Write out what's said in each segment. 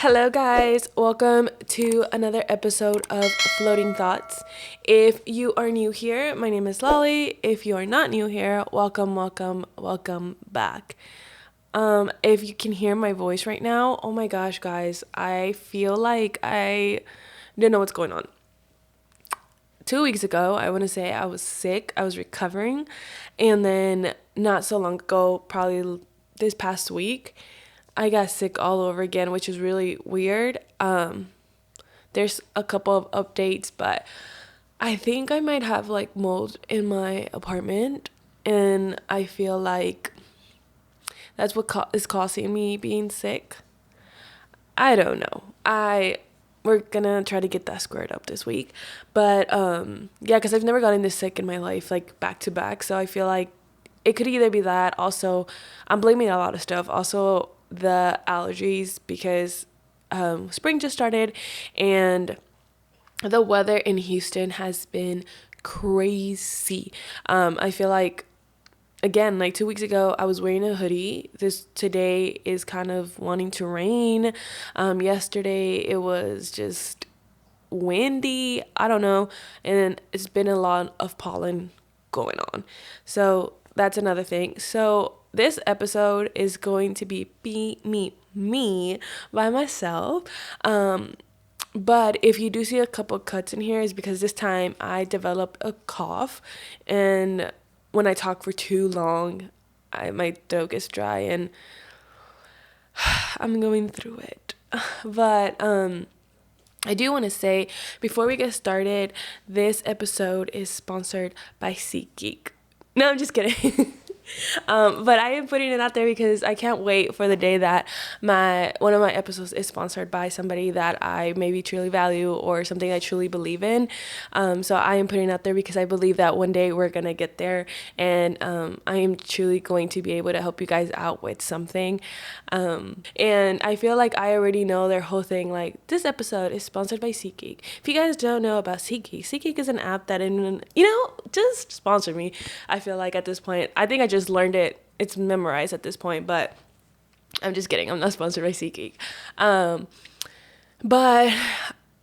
Hello, guys. Welcome to another episode of Floating Thoughts. If you are new here, my name is Lally. If you are not new here, welcome back. If you can hear my voice right now, oh my gosh, guys, I feel like I don't know what's going on. 2 weeks ago, I want to say I was sick. I was recovering. And then not so long ago, probably this past week, I got sick all over again, which is really weird. There's a couple of updates, but I think I might have like mold in my apartment, and I feel like that's what is causing me being sick. I don't know. We're gonna try to get that squared up this week, but yeah, because I've never gotten this sick in my life, like back to back. So I feel like it could either be that. Also, I'm blaming a lot of stuff. Also, the allergies, because spring just started and the weather in Houston has been crazy. I feel like, again, like 2 weeks ago, I was wearing a hoodie. Today is kind of wanting to rain. Yesterday it was just windy. I don't know. And it's been a lot of pollen going on. So that's another thing. So this episode is going to be me by myself. But if you do see a couple cuts in here, is because this time I developed a cough, and when I talk for too long, my throat gets dry, and I'm going through it. But I do want to say, before we get started, this episode is sponsored by SeatGeek. No, I'm just kidding. But I am putting it out there because I can't wait for the day that one of my episodes is sponsored by somebody that I maybe truly value or something I truly believe in. So I am putting it out there because I believe that one day we're gonna get there, and I am truly going to be able to help you guys out with something. And I feel like I already know their whole thing. Like, this episode is sponsored by SeatGeek. If you guys don't know about SeatGeek is an app that just sponsor me. I feel like at this point, I think I just learned it. It's memorized at this point, but I'm just kidding. I'm not sponsored by SeatGeek. But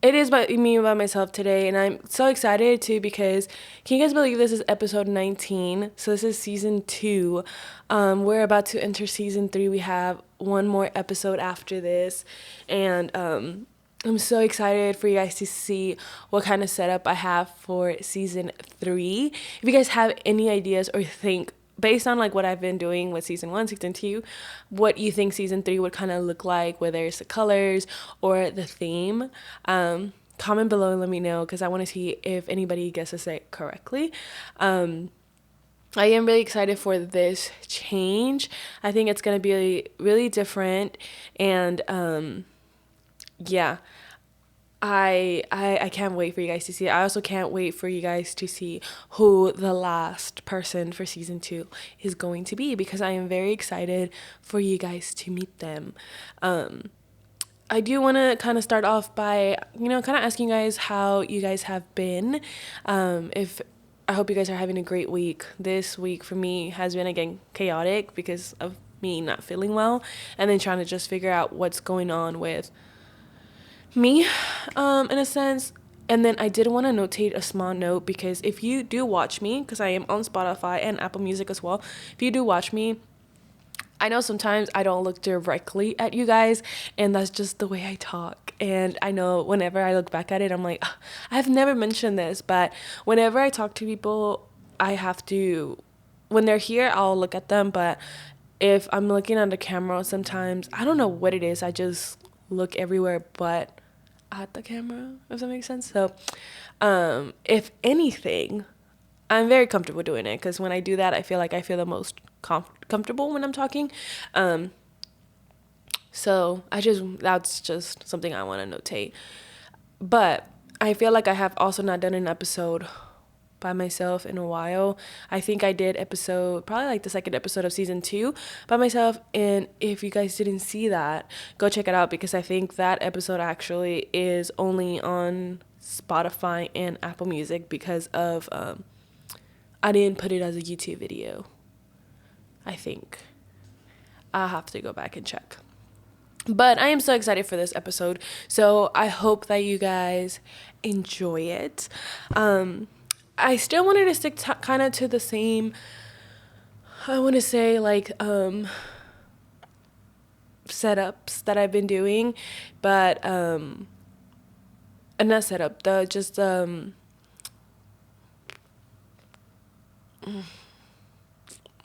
it is me by myself today, and I'm so excited too because can you guys believe this is episode 19? So this is season 2. We're about to enter season 3. We have one more episode after this, and I'm so excited for you guys to see what kind of setup I have for season 3. If you guys have any ideas or think, based on like what I've been doing with season 1, season 2, what you think season 3 would kind of look like, whether it's the colors or the theme, comment below and let me know, because I want to see if anybody guesses it correctly. I am really excited for this change. I think it's going to be really different, and yeah, I can't wait for you guys to see it. I also can't wait for you guys to see who the last person for season 2 is going to be, because I am very excited for you guys to meet them. I do want to kind of start off by, kind of asking you guys how you guys have been. I hope you guys are having a great week. This week for me has been, again, chaotic because of me not feeling well, and then trying to just figure out what's going on with me, in a sense. And then I did want to notate a small note, because if you do watch me, because I am on Spotify and Apple Music as well, if you do watch me, I know sometimes I don't look directly at you guys, and that's just the way I talk. And I know whenever I look back at it, I'm like, I've never mentioned this, but whenever I talk to people, I have to, when they're here, I'll look at them, but if I'm looking at the camera, sometimes I don't know what it is, I just look everywhere but at the camera, if that makes sense. So if anything, I'm very comfortable doing it, because when I do that, I feel like I feel the most comfortable when I'm talking. So that's just something I want to notate. But I feel like I have also not done an episode by myself in a while. I think I did probably like the second episode of season 2 by myself, and if you guys didn't see that, go check it out, because I think that episode actually is only on Spotify and Apple Music, because of I didn't put it as a YouTube video. I think I'll have to go back and check. But I am so excited for this episode. So I hope that you guys enjoy it. I still wanted to stick kind of to the same, I want to say, like, setups that I've been doing, but not setup, the just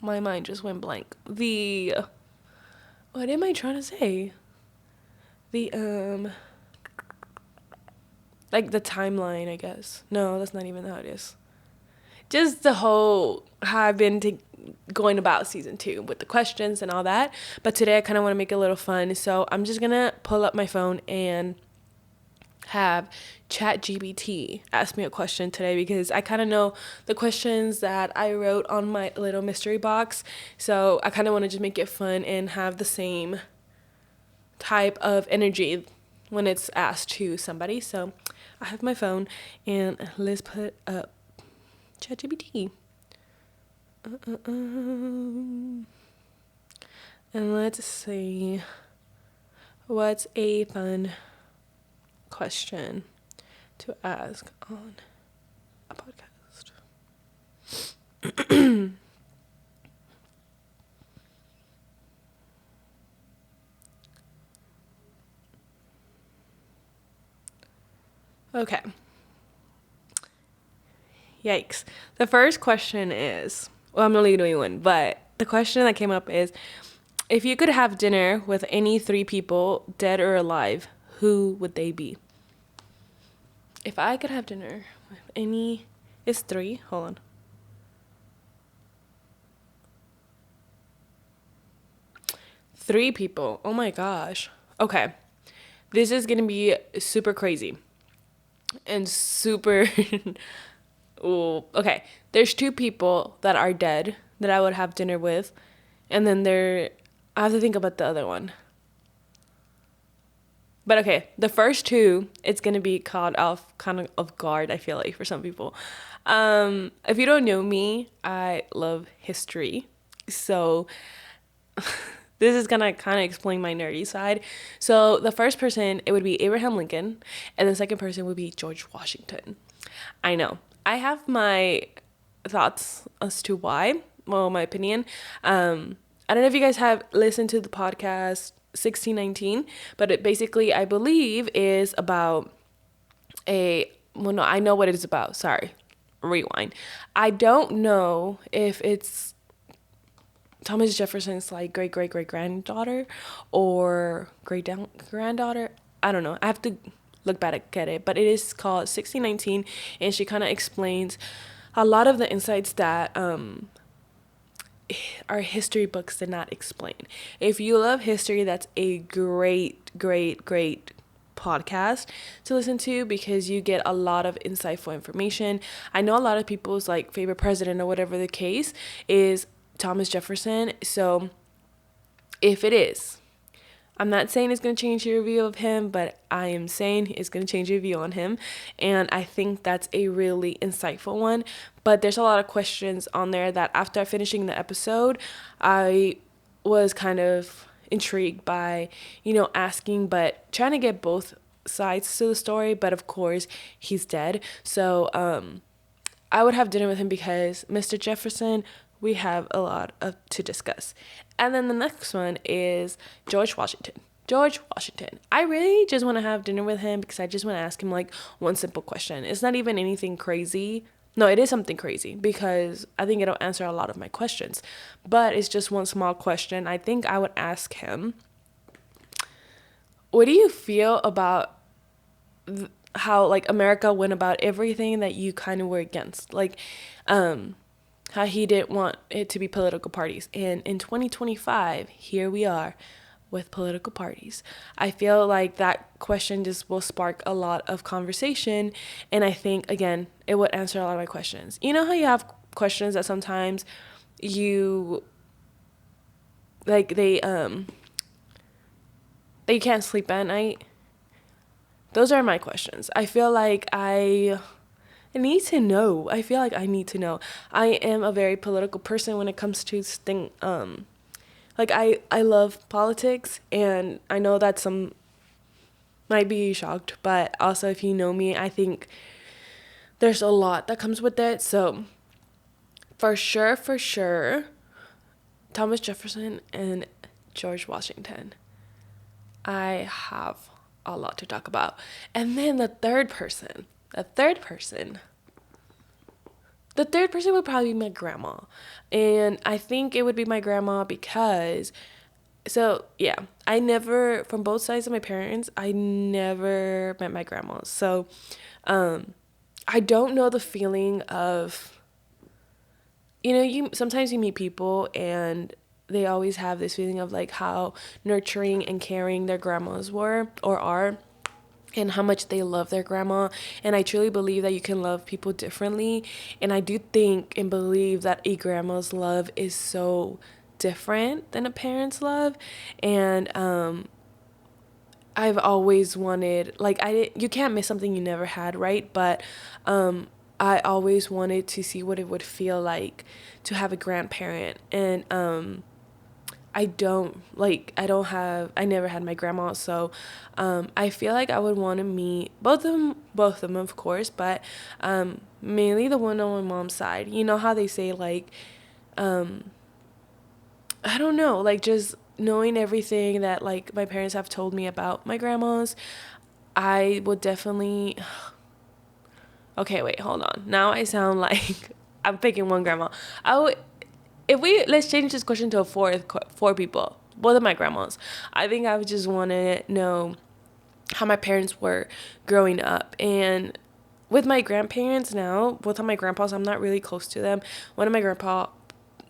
my mind just went blank. What am I trying to say? The like the timeline, I guess. No, that's not even how it is. Just the whole how I've been going about season 2 with the questions and all that. But today I kind of want to make it a little fun, so I'm just gonna pull up my phone and have ChatGPT ask me a question today, because I kind of know the questions that I wrote on my little mystery box. So I kind of want to just make it fun and have the same type of energy when it's asked to somebody. So I have my phone and let's put up ChatGPT. And let's see, what's a fun question to ask on a podcast? Okay. Yikes. The first question is, well, I'm only doing one, but the question that came up is, if you could have dinner with any 3 people, dead or alive, who would they be? If I could have dinner with any... It's 3. Hold on. Three people. Oh my gosh. Okay. This is going to be super crazy. And super... Ooh, okay. There's 2 people that are dead that I would have dinner with. And then I have to think about the other one. But okay, the first 2, it's going to be caught off guard, I feel like, for some people. If you don't know me, I love history. So this is going to kind of explain my nerdy side. So the first person, it would be Abraham Lincoln. And the second person would be George Washington. I know. I have my thoughts as to why. Well, my opinion. I don't know if you guys have listened to the podcast 1619, but it basically, I believe, is about I know what it is about. Sorry. Rewind. I don't know if it's Thomas Jefferson's like great-great-great-granddaughter or great-granddaughter. I don't know. I have to look back at it, but it is called 1619, and she kind of explains a lot of the insights that our history books did not explain. If you love history, that's a great podcast to listen to, because you get a lot of insightful information. I know a lot of people's like favorite president or whatever the case is Thomas Jefferson. So if it is, I'm not saying it's going to change your view of him, but I am saying it's going to change your view on him. And I think that's a really insightful one. But there's a lot of questions on there that after finishing the episode, I was kind of intrigued by, asking, but trying to get both sides to the story. But of course, he's dead. So I would have dinner with him because Mr. Jefferson, we have a lot to discuss. And then the next one is George Washington. George Washington. I really just want to have dinner with him because I just want to ask him like one simple question. It's not even anything crazy. No, it is something crazy because I think it'll answer a lot of my questions. But it's just one small question. I think I would ask him, what do you feel about how like America went about everything that you kind of were against? Like, how he didn't want it to be political parties. And in 2025, here we are with political parties. I feel like that question just will spark a lot of conversation. And I think, again, it would answer a lot of my questions. You know how you have questions that sometimes you, like, they can't sleep at night? Those are my questions. I feel like I need to know. I feel like I need to know. I am a very political person when it comes to like I love politics, and I know that some might be shocked, but also if you know me, I think there's a lot that comes with it. So for sure, Thomas Jefferson and George Washington. I have a lot to talk about. And then the third person would probably be my grandma. And I think it would be my grandma because, so yeah, I never, from both sides of my parents, I never met my grandma. So I don't know the feeling of, you sometimes you meet people and they always have this feeling of like how nurturing and caring their grandmas were or are, and how much they love their grandma. And I truly believe that you can love people differently. And I do think and believe that a grandma's love is so different than a parent's love. And I've always wanted, like, you can't miss something you never had, right? But I always wanted to see what it would feel like to have a grandparent. And I never had my grandma, so I feel like I would want to meet both of them, of course, but mainly the one on my mom's side. You know how they say, like, I don't know, like, just knowing everything that, like, my parents have told me about my grandmas, I would definitely... Okay, wait, hold on. Now I sound like I'm picking one grandma. Let's change this question to four people, both of my grandmas. I think I would just want to know how my parents were growing up. And with my grandparents now, both of my grandpas, I'm not really close to them. One of my grandpa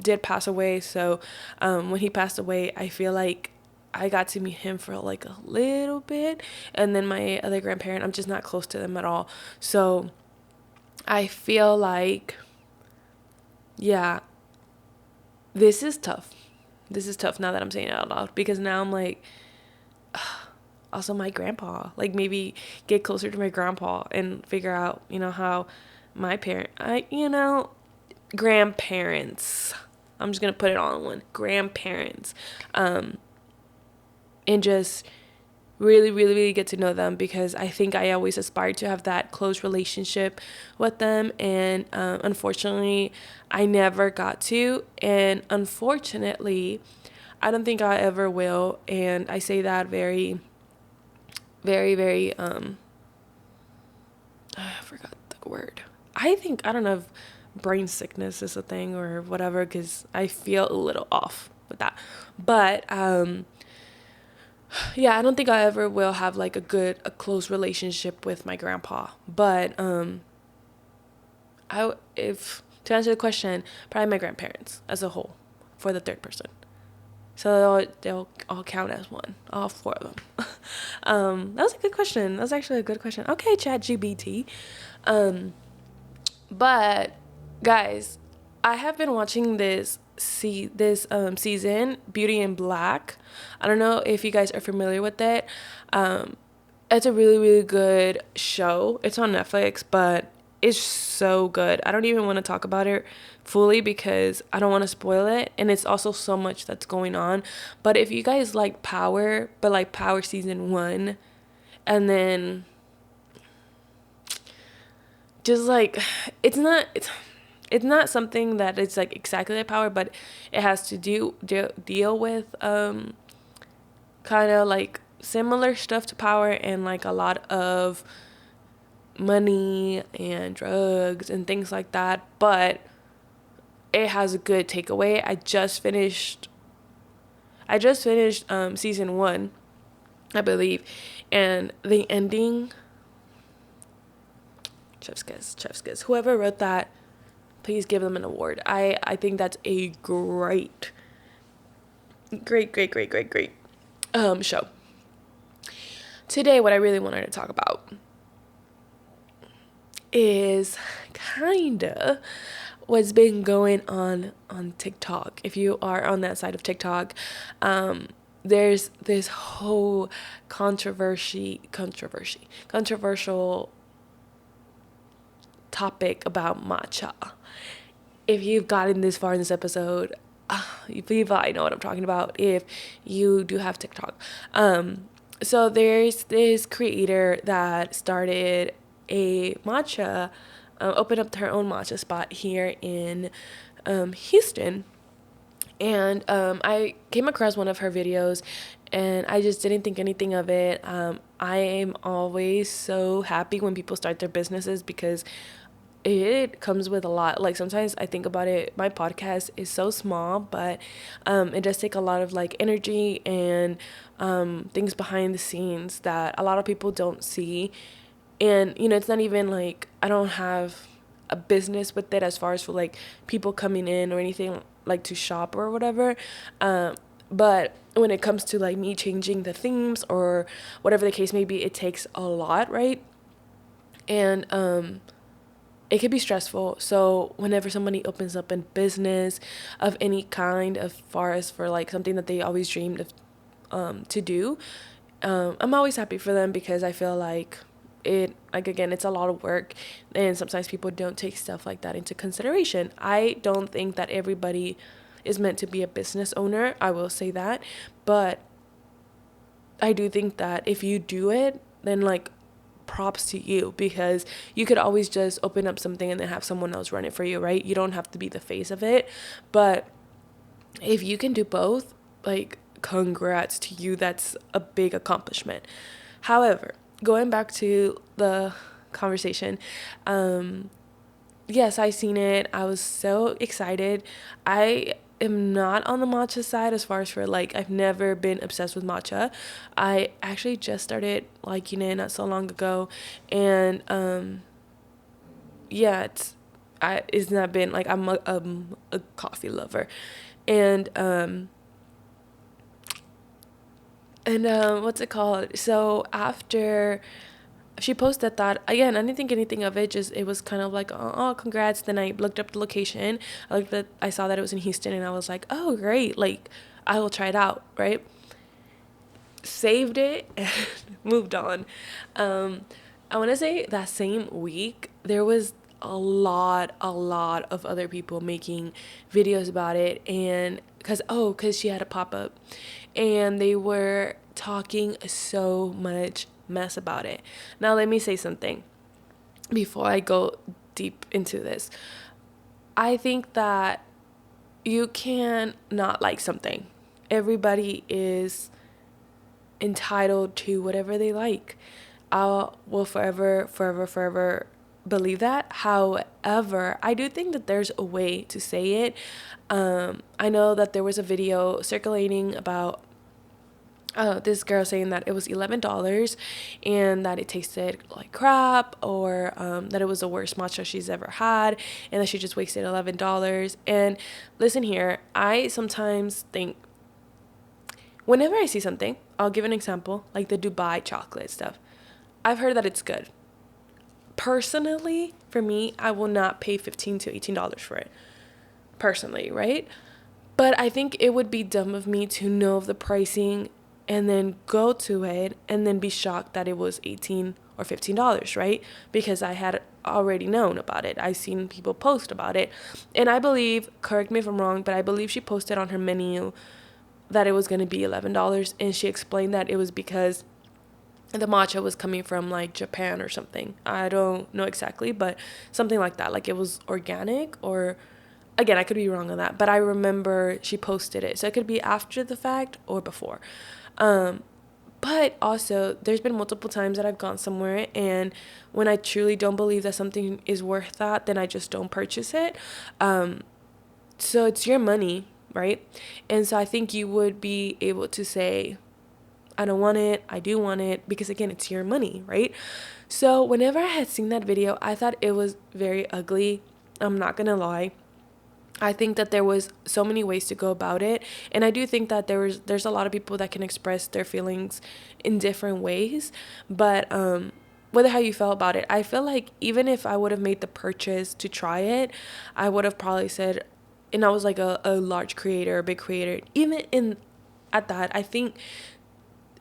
did pass away, so when he passed away, I feel like I got to meet him for like a little bit. And then my other grandparent, I'm just not close to them at all. So I feel like, yeah, this is tough. This is tough now that I'm saying it out loud, because now I'm like, also my grandpa, like, maybe get closer to my grandpa and figure out, how my grandparents, I'm just going to put it all in one, grandparents, and just really, really, really get to know them, because I think I always aspired to have that close relationship with them. And unfortunately, I never got to. And unfortunately, I don't think I ever will. And I say that very, very, very, I forgot the word. I don't know if brain sickness is a thing or whatever, because I feel a little off with that. But, yeah, I don't think I ever will have like a close relationship with my grandpa. But if to answer the question, probably my grandparents as a whole for the third person. So they'll all count as one, all four of them. That was a good question. That was actually a good question. Okay, ChatGPT. But guys, I have been watching this season, Beauty in Black. I don't know if you guys are familiar with it. It's a really, really good show. It's on Netflix, but it's so good. I don't even want to talk about it fully because I don't want to spoil it, and it's also so much that's going on. But if you guys like Power, but like Power season 1, and then just like, it's not something that it's like exactly like Power, but it has to deal with kind of like similar stuff to Power, and like a lot of money and drugs and things like that. But it has a good takeaway. I just finished season 1, I believe, and the ending, chef's kiss. Whoever wrote that, please give them an award. I think that's a great show. Today, what I really wanted to talk about is kinda what's been going on TikTok. If you are on that side of TikTok, there's this whole controversial topic about matcha. If you've gotten this far in this episode, you probably know what I'm talking about if you do have TikTok. So there's this creator that started a matcha, opened up her own matcha spot here in Houston. And I came across one of her videos and I just didn't think anything of it. I am always so happy when people start their businesses because it comes with a lot. Like sometimes I think about it, my podcast is so small, but it does take a lot of like energy and things behind the scenes that a lot of people don't see. And it's not even like I don't have a business with it as far as for like people coming in or anything like to shop or whatever. But when it comes to like me changing the themes or whatever the case may be, it takes a lot, right? And it could be stressful. So whenever somebody opens up a business of any kind, as far as for like something that they always dreamed of to do, I'm always happy for them because I feel like again, it's a lot of work and sometimes people don't take stuff like that into consideration. I don't think that everybody is meant to be a business owner, I will say that, but I do think that if you do it, then like props to you, because you could always just open up something and then have someone else run it for you, right? You don't have to be the face of it, but if you can do both, like congrats to you. That's a big accomplishment. However, going back to the conversation, yes, I seen it. I was so excited. I am not on the matcha side as far as for like I've never been obsessed with matcha. I actually just started liking it not so long ago, and yeah, it's not been like I'm a coffee lover, and what's it called? So after she posted that, again, I didn't think anything of it, just it was kind of like, oh, congrats. Then I looked up the location. I saw that it was in Houston, and I was like, oh, great, like I will try it out, right? Saved it and moved on. I want to say that same week there was a lot of other people making videos about it, and because she had a pop-up and they were talking so much mess about it. Now let me say something before I go deep into this. I think that you can not like something. Everybody is entitled to whatever they like. I will forever believe that. However, I do think that there's a way to say it. I know that there was a video circulating about this girl saying that it was $11 and that it tasted like crap, or that it was the worst matcha she's ever had and that she just wasted $11. And listen here, I sometimes think, whenever I see something, I'll give an example, like the Dubai chocolate stuff. I've heard that it's good. Personally, for me, I will not pay $15 to $18 for it. Personally, right? But I think it would be dumb of me to know of the pricing and then go to it and then be shocked that it was $18 or $15, right? Because I had already known about it. I've seen people post about it. And I believe, correct me if I'm wrong, but I believe she posted on her menu that it was going to be $11, and she explained that it was because the matcha was coming from like Japan or something. I don't know exactly, but something like that. Like it was organic, or again, I could be wrong on that, but I remember she posted it. So it could be after the fact or before. But also there's been multiple times that I've gone somewhere, and when I truly don't believe that something is worth that, then I just don't purchase it. So it's your money, right? And so I think you would be able to say, I don't want it, I do want it, because again, it's your money, right? So whenever I had seen that video, I thought it was very ugly. I'm not gonna lie. I think that there was so many ways to go about it, and I do think that there's a lot of people that can express their feelings in different ways, but whether how you felt about it, I feel like even if I would have made the purchase to try it, I would have probably said, and I was like a large creator, a big creator, even in at that, I think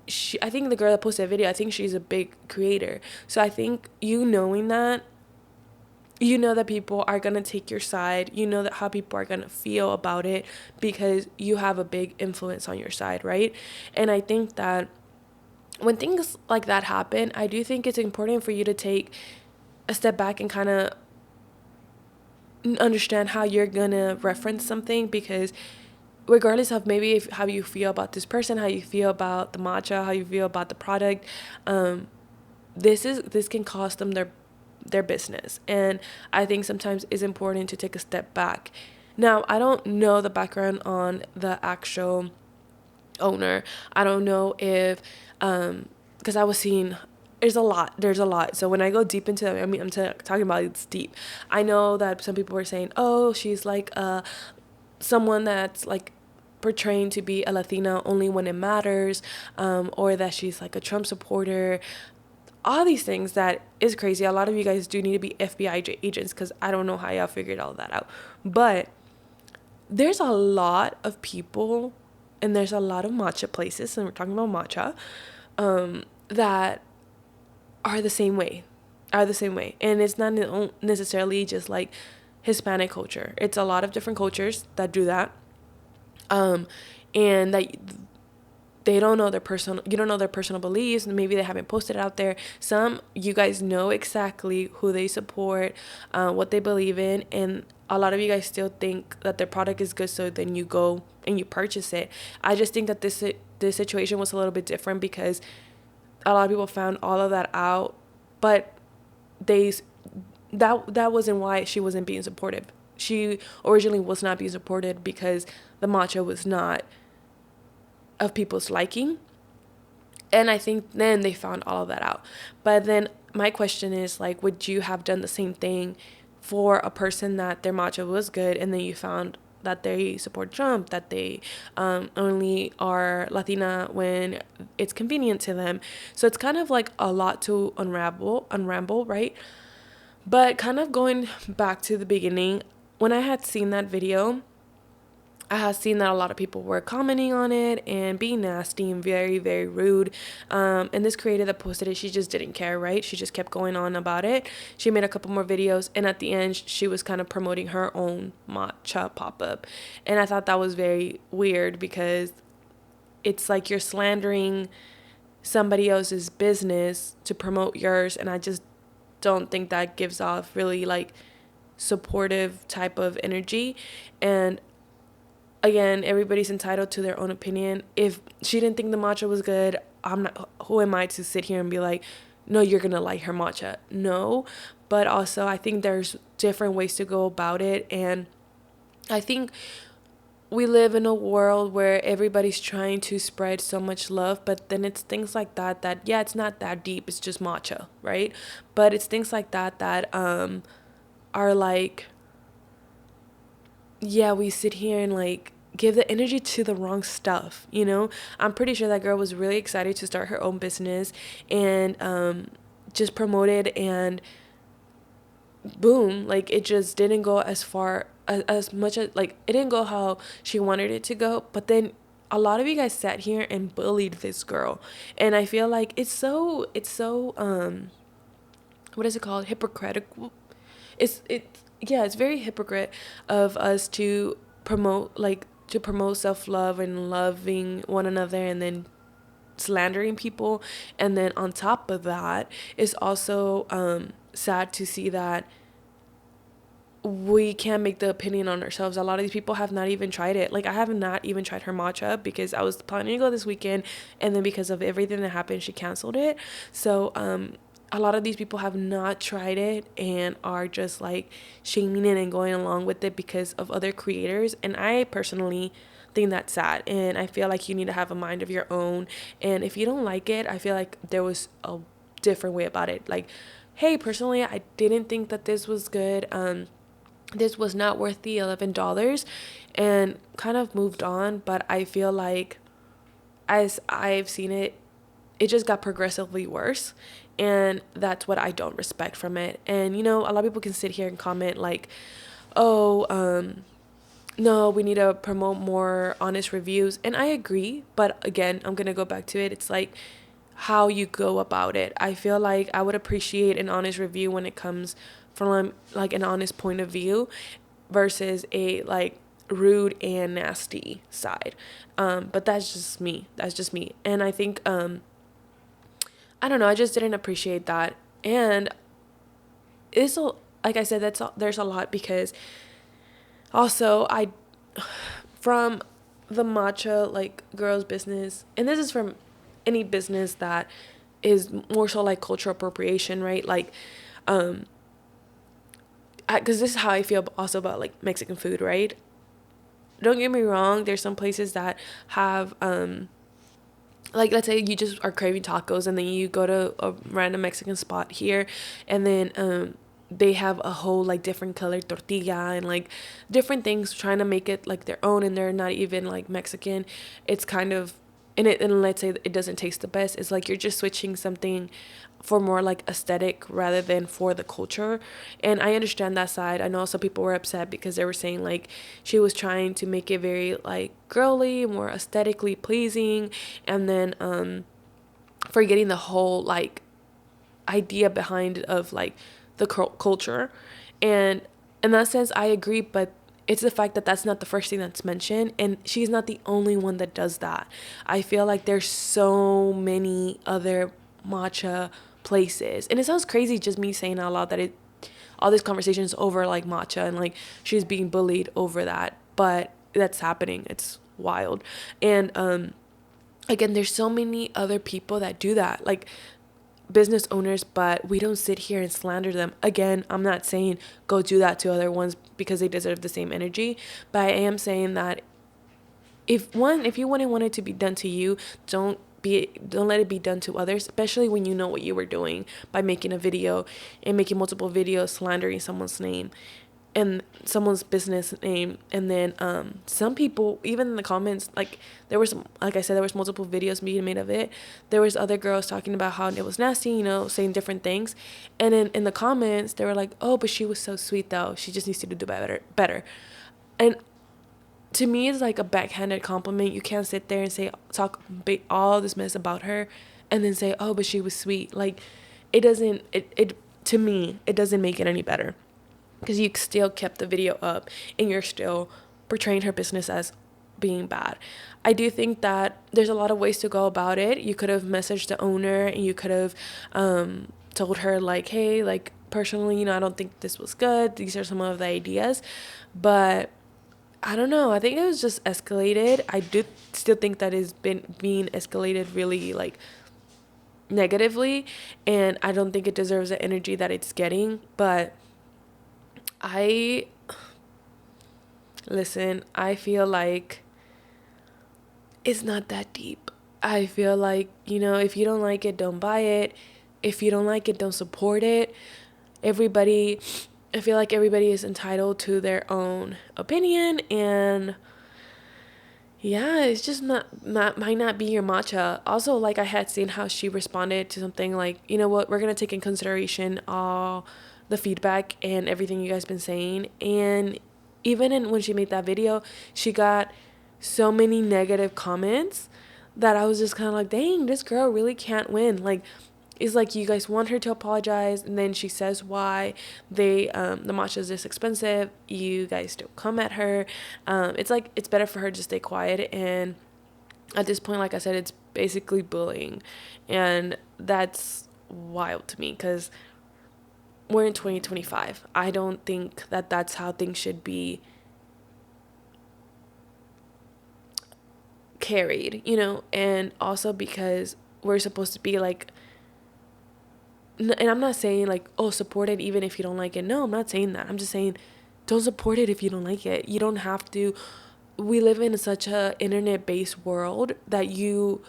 the girl that posted a video, I think she's a big creator. So I think you knowing that, you know that people are going to take your side. You know that how people are going to feel about it because you have a big influence on your side, right? And I think that when things like that happen, I do think it's important for you to take a step back and kind of understand how you're going to reference something, because regardless of maybe how you feel about this person, how you feel about the matcha, how you feel about the product, this can cost them their business. And I think sometimes it's important to take a step back. Now, I don't know the background on the actual owner. I don't know if because I was seeing there's a lot. So when I go deep into it, I mean, talking about it's deep. I know that some people were saying, oh, she's like someone that's like portraying to be a Latina only when it matters, or that she's like a Trump supporter. All these things that is crazy. A lot of you guys do need to be FBI agents, because I don't know how y'all figured all that out. But there's a lot of people, and there's a lot of matcha places, and we're talking about matcha, that are the same way. And it's not necessarily just like Hispanic culture. It's a lot of different cultures that do that. And that you don't know their personal beliefs. Maybe they haven't posted it out there. Some, you guys know exactly who they support, what they believe in, and a lot of you guys still think that their product is good, so then you go and you purchase it. I just think that this situation was a little bit different, because a lot of people found all of that out, but that wasn't why she wasn't being supportive. She originally was not being supported because the matcha was not of people's liking. And I think then they found all of that out. But then my question is, like, would you have done the same thing for a person that their matcha was good, and then you found that they support Trump, that they only are Latina when it's convenient to them? So it's kind of like a lot to unramble, right? But kind of going back to the beginning, when I had seen that video, I had seen that a lot of people were commenting on it and being nasty and very, very rude. And this creator that posted it, she just didn't care, right? She just kept going on about it. She made a couple more videos, and at the end, she was kind of promoting her own matcha pop-up. And I thought that was very weird, because it's like you're slandering somebody else's business to promote yours, and I just don't think that gives off really like supportive type of energy. And again, everybody's entitled to their own opinion. If she didn't think the matcha was good, who am I to sit here and be like, no, you're gonna like her matcha? No. But also, I think there's different ways to go about it, and I think we live in a world where everybody's trying to spread so much love, but then it's things like that yeah, it's not that deep, it's just matcha, right? But it's things like that are like, yeah, we sit here and like give the energy to the wrong stuff, you know? I'm pretty sure that girl was really excited to start her own business, and just promote it, and boom, like it just didn't go as far as much as, like, it didn't go how she wanted it to go. But then a lot of you guys sat here and bullied this girl, and I feel like it's so what is it called, hypocritical. It's very hypocrite of us to promote self-love and loving one another, and then slandering people. And then on top of that, it's also sad to see that we can't make the opinion on ourselves. A lot of these people have not even tried it. Like, I have not even tried her matcha, because I was planning to go this weekend, and then because of everything that happened, she canceled it. So a lot of these people have not tried it and are just like shaming it and going along with it because of other creators. And I personally think that's sad, and I feel like you need to have a mind of your own. And if you don't like it, I feel like there was a different way about it. Like, hey, personally, I didn't think that this was good. This was not worth the $11, and kind of moved on. But I feel like, as I've seen it, it just got progressively worse, and that's what I don't respect from it. And you know, a lot of people can sit here and comment like, oh, no, we need to promote more honest reviews, and I agree. But again, I'm gonna go back to it. It's like how you go about it. I feel like I would appreciate an honest review when it comes from like an honest point of view versus a like rude and nasty side. But that's just me. And I think I don't know, I just didn't appreciate that. And it's like I said, there's a lot, because also I from the matcha like girls business, and this is from any business that is more so like cultural appropriation, right? Like because this is how I feel also about like Mexican food, right? Don't get me wrong, there's some places that have like let's say you just are craving tacos, and then you go to a random Mexican spot here, and then they have a whole like different colored tortilla and like different things, trying to make it like their own, and they're not even like Mexican. It's kind of, and let's say it doesn't taste the best. It's like you're just switching something for more like aesthetic rather than for the culture. And I understand that side. I know some people were upset because they were saying like she was trying to make it very like girly, more aesthetically pleasing, and then forgetting the whole like idea behind of like the culture. And in that sense I agree, but it's the fact that that's not the first thing that's mentioned, and she's not the only one that does that. I feel like there's so many other matcha places, and it sounds crazy just me saying out loud that all this conversation is over like matcha, and like she's being bullied over that, but that's happening. It's wild. And again, there's so many other people that do that, like business owners, but we don't sit here and slander them. Again, I'm not saying go do that to other ones because they deserve the same energy, but I am saying that if you wouldn't want it to be done to you, don't let it be done to others, especially when you know what you were doing by making a video and making multiple videos slandering someone's name and someone's business name. And then some people, even in the comments, like there was, like I said, there was multiple videos being made of it. There was other girls talking about how it was nasty, saying different things. And then in the comments they were like, oh, but she was so sweet though, she just needs to do better. And to me, it's like a backhanded compliment. You can't sit there and talk all this mess about her and then say, oh, but she was sweet. Like it to me, it doesn't make it any better, because you still kept the video up and you're still portraying her business as being bad. I do think that there's a lot of ways to go about it. You could have messaged the owner, and you could have told her like, hey, like personally, I don't think this was good. These are some of the ideas. But I don't know. I think it was just escalated. I do still think that it's been being escalated really like negatively, and I don't think it deserves the energy that it's getting. But I feel like it's not that deep. I feel like, if you don't like it, don't buy it. If you don't like it, don't support it. I feel like everybody is entitled to their own opinion, and yeah, it's just might not be your matcha. Also, like I had seen how she responded to something like, you know what, we're gonna take in consideration all the feedback and everything you guys been saying. And even when she made that video, she got so many negative comments that I was just kind of like, dang, this girl really can't win. Like, it's like you guys want her to apologize, and then she says why the matcha is this expensive. You guys still come at her. It's like it's better for her to stay quiet. And at this point, like I said, it's basically bullying, and that's wild to me because we're in 2025. I don't think that that's how things should be carried, and also because we're supposed to be like, and I'm not saying like, oh, support it even if you don't like it. No, I'm not saying that. I'm just saying don't support it if you don't like it. You don't have to. We live in such a internet-based world that you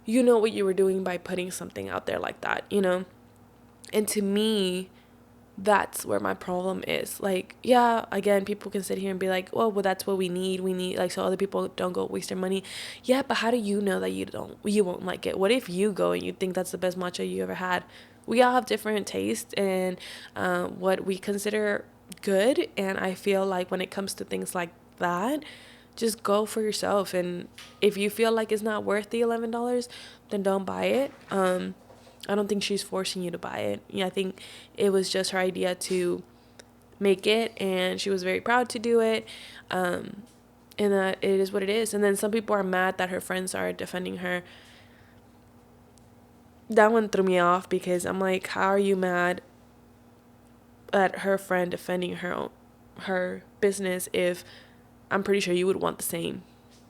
know what you were doing by putting something out there like that, And to me, that's where my problem is. Like, yeah, again, people can sit here and be like, well, that's what we need like, so other people don't go waste their money. Yeah, but how do you know that you won't like it? What if you go and you think that's the best matcha you ever had? We all have different tastes and what we consider good, and I feel like when it comes to things like that, just go for yourself. And if you feel like it's not worth the $11, then don't buy it. I don't think she's forcing you to buy it. Yeah, I think it was just her idea to make it, and she was very proud to do it. And that it is what it is. And then some people are mad that her friends are defending her. That one threw me off, because I'm like, how are you mad at her friend defending her business if I'm pretty sure you would want the same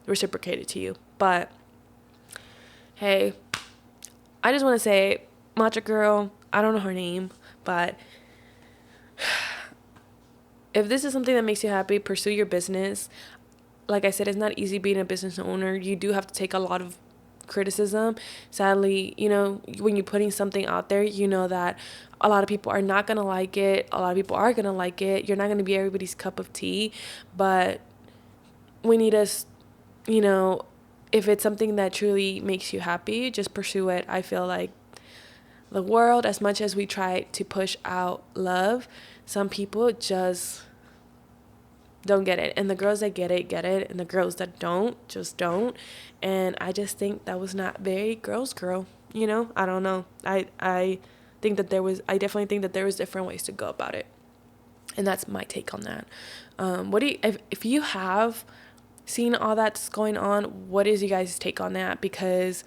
reciprocated to you? But hey, I just want to say, Matcha Girl, I don't know her name, but if this is something that makes you happy, pursue your business. Like I said, it's not easy being a business owner. You do have to take a lot of criticism. Sadly, when you're putting something out there, you know that a lot of people are not going to like it. A lot of people are going to like it. You're not going to be everybody's cup of tea. But we need us, if it's something that truly makes you happy, just pursue it. I feel like the world, as much as we try to push out love, some people just don't get it. And the girls that get it. And the girls that don't, just don't. And I just think that was not very girl. I don't know. I definitely think that there was different ways to go about it. And that's my take on that. If you have seen all that's going on, what is you guys' take on that? Because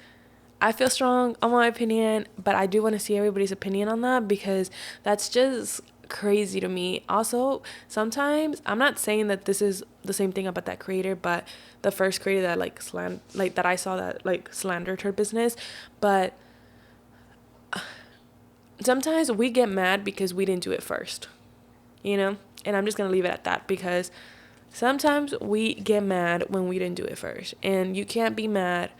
I feel strong on my opinion, but I do want to see everybody's opinion on that, because that's just crazy to me. Also, sometimes, I'm not saying that this is the same thing about that creator, but the first creator that that I saw that slandered her business, but sometimes we get mad because we didn't do it first, and I'm just gonna leave it at that, because sometimes we get mad when we didn't do it first, and you can't be mad.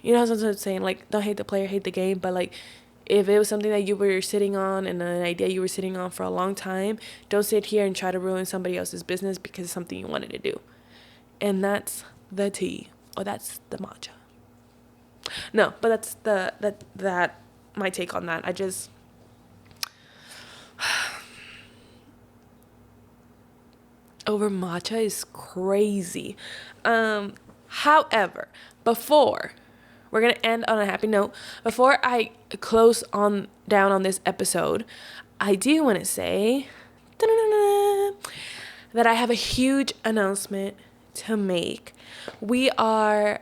Sometimes I'm saying, don't hate the player, hate the game, but if it was something that you were sitting on and an idea you were sitting on for a long time, don't sit here and try to ruin somebody else's business because it's something you wanted to do. And that's the tea, or that's the matcha. No, but that's that my take on that. I just over matcha is crazy. However, before we're going to end on a happy note, before I close down on this episode, I do want to say that I have a huge announcement to make. We are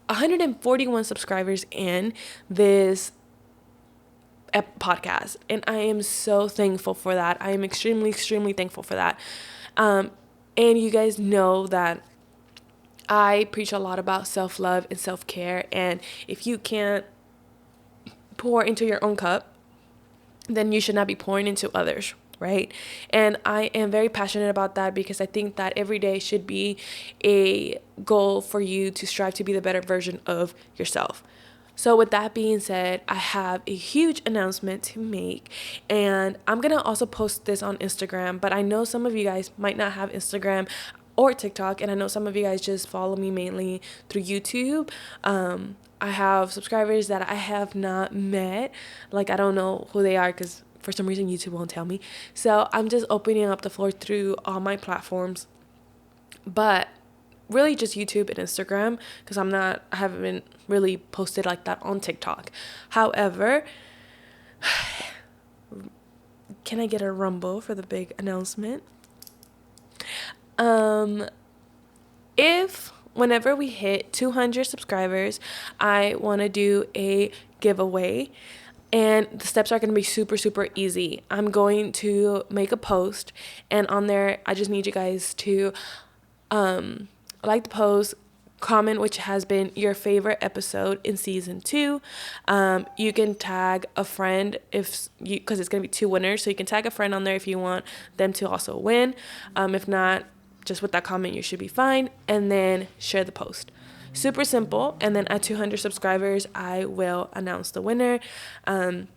141 subscribers in this podcast, and I am so thankful for that. I am extremely, extremely thankful for that. And you guys know that I preach a lot about self-love and self-care, and if you can't pour into your own cup, then you should not be pouring into others, right? And I am very passionate about that, because I think that every day should be a goal for you to strive to be the better version of yourself. So with that being said, I have a huge announcement to make, and I'm going to also post this on Instagram, but I know some of you guys might not have Instagram or TikTok, and I know some of you guys just follow me mainly through YouTube. I have subscribers that I have not met. I don't know who they are, because for some reason YouTube won't tell me. So I'm just opening up the floor through all my platforms, but really just YouTube and Instagram, because I haven't really posted like that on TikTok. However, can I get a rumble for the big announcement? If whenever we hit 200 subscribers, I want to do a giveaway, and the steps are going to be super, super easy. I'm going to make a post, and on there, I just need you guys to like the post, comment which has been your favorite episode in season 2. You can tag a friend because it's going to be 2 winners, so you can tag a friend on there if you want them to also win. If not, just with that comment, you should be fine. And then share the post. Super simple. And then at 200 subscribers, I will announce the winner. The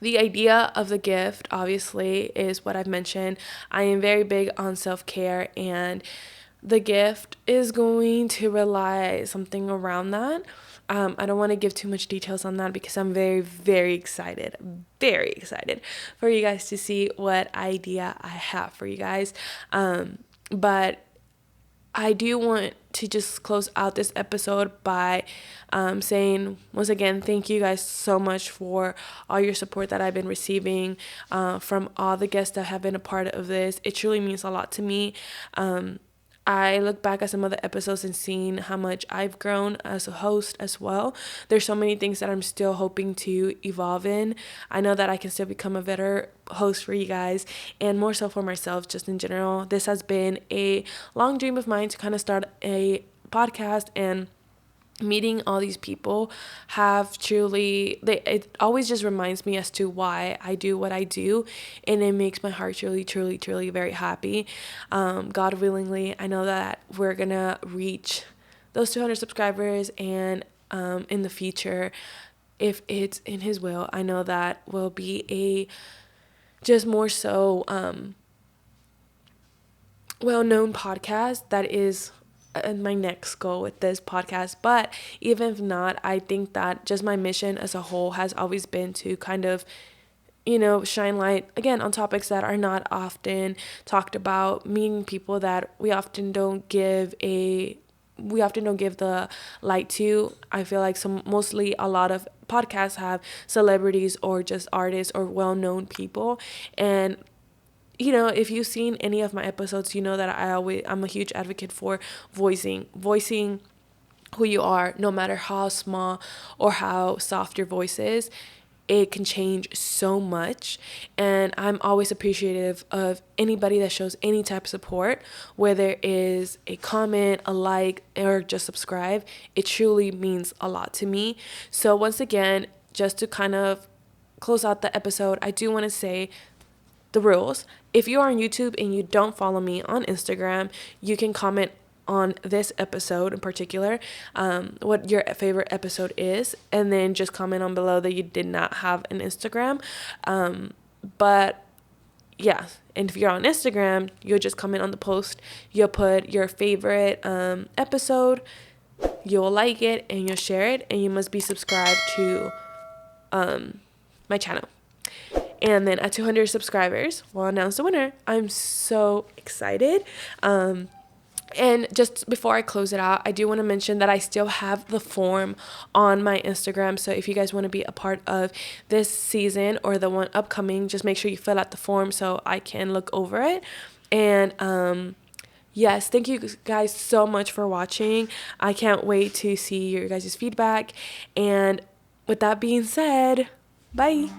idea of the gift, obviously, is what I've mentioned. I am very big on self-care, and the gift is going to rely something around that. I don't want to give too much details on that, because I'm very, very excited for you guys to see what idea I have for you guys. But I do want to just close out this episode by saying, once again, thank you guys so much for all your support that I've been receiving from all the guests that have been a part of this. It truly means a lot to me. I look back at some of the episodes and seeing how much I've grown as a host as well. There's so many things that I'm still hoping to evolve in. I know that I can still become a better host for you guys, and more so for myself just in general. This has been a long dream of mine to kind of start a podcast, and meeting all these people have truly, it always just reminds me as to why I do what I do, and it makes my heart truly very happy. God willingly, I know that we're gonna reach those 200 subscribers, and in the future, if it's in his will, I know that will be a just more so well-known podcast. That is my next goal with this podcast. But even if not, I think that just my mission as a whole has always been to kind of, shine light again on topics that are not often talked about, meeting people that we often don't give the light to. I feel like mostly a lot of podcasts have celebrities or just artists or well-known people, and if you've seen any of my episodes, you know that I'm a huge advocate for voicing who you are, no matter how small or how soft your voice is. It can change so much, and I'm always appreciative of anybody that shows any type of support, whether it is a comment, a like, or just subscribe. It truly means a lot to me. So once again, just to kind of close out the episode, I do want to say the rules. If you are on YouTube and you don't follow me on Instagram, you can comment on this episode in particular, what your favorite episode is, and then just comment on below that you did not have an Instagram. But yeah, and if you're on Instagram, you'll just comment on the post. You'll put your favorite episode, you'll like it, and you'll share it, and you must be subscribed to my channel. And then at 200 subscribers, we'll announce the winner. I'm so excited. And just before I close it out, I do want to mention that I still have the form on my Instagram. So if you guys want to be a part of this season or the one upcoming, just make sure you fill out the form so I can look over it. And yes, thank you guys so much for watching. I can't wait to see your guys' feedback. And with that being said, bye.